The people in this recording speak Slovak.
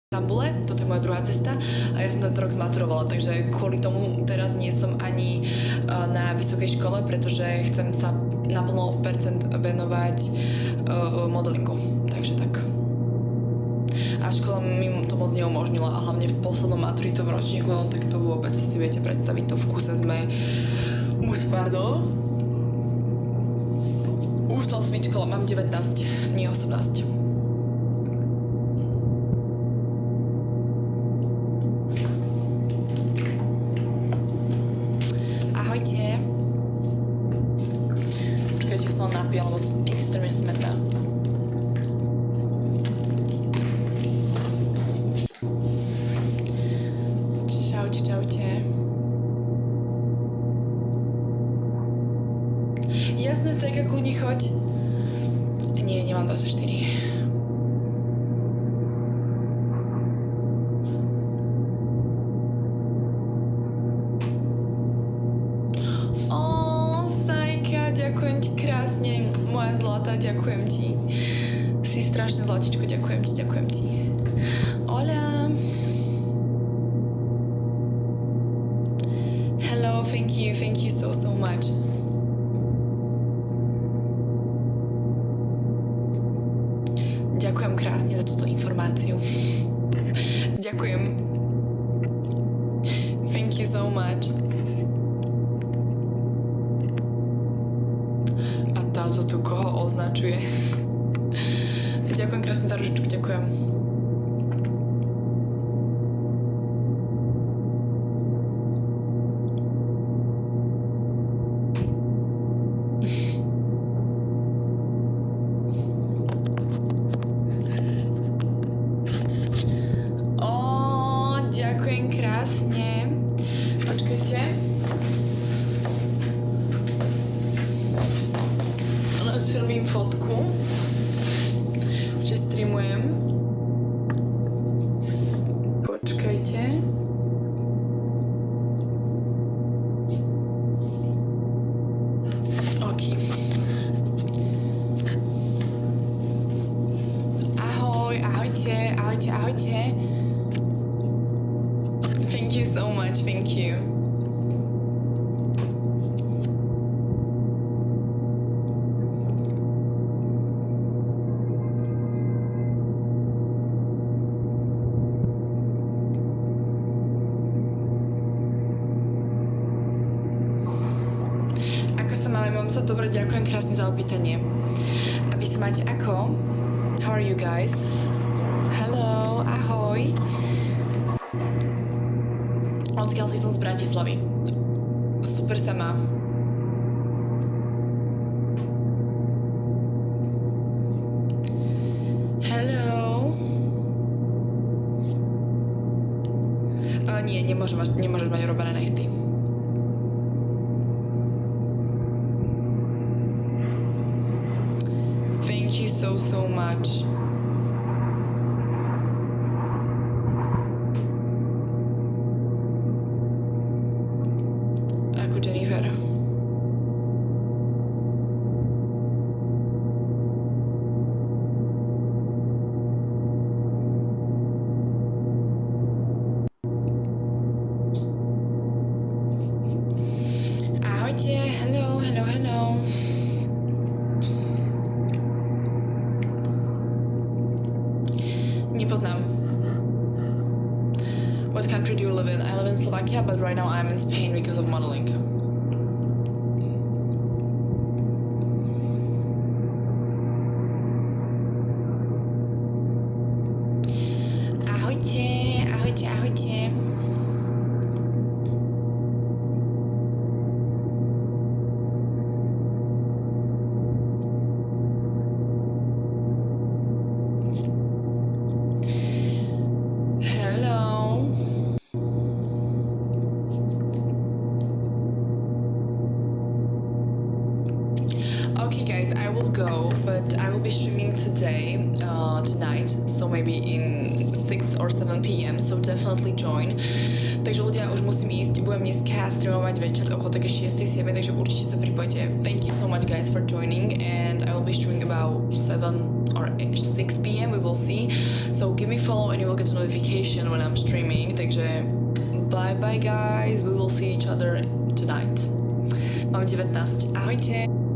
Stambule, toto je moja druhá cesta a ja som tento rok zmaturovala, takže kvôli tomu teraz nie som ani na vysokej škole, pretože chcem sa naplno percent venovať modelingu, takže tak. A škola mi to moc neumožnila a hlavne v poslednom maturitovom ročníku, no tak to vôbec si viete predstaviť, to v kuse sme už som svičkala, mám 19, nie 18. Počkajte, som napila, lebo som extrémne smetná. Čaute. Jasné, Sejka, kľudne choď. Nie, nemám 24. Ďakujem ti krásne, moja zlatá, ďakujem ti. Si strašne zlatičko, ďakujem ti. Hola. Hello, thank you so much. Ďakujem krásne za túto informáciu. Ďakujem. Thank you so much. Táto tu koho označuje. Ďakujem krásne za ružičku, ďakujem. Ďakujem krásne. Počkajte. Si robím fotku, že streamujem. Počkajte. OK. Ahojte. Thank you so much, thank you. Mám sa dobre, ďakujem krásne za opýtanie. A vy sa máte ako? How are you guys? Hello, ahoj. Odkiaľ si som z Bratislavy. Super sa má. Hello. Nie, nemôžeš mať robené nechty. Thank you so much. Ako Jennifer. Ahojte, hello. Nepoznám. What country do you live in? I live in Slovakia, but right now I'm in Spain because of modeling. Ahojte. Okay guys, I will go, but I will be streaming today, tonight, so maybe in 6 or 7 p.m, so definitely join. Takže ľudia, už musím ísť, budem dneska streamovať večer okolo také 6-7, takže určite sa pripojte. Thank you so much guys for joining, and I will be streaming about 7 or 6 p.m. We will see. So give me follow and you will get a notification when I'm streaming. Takže bye bye guys. We will see each other tonight. Mám 19. Ahojte.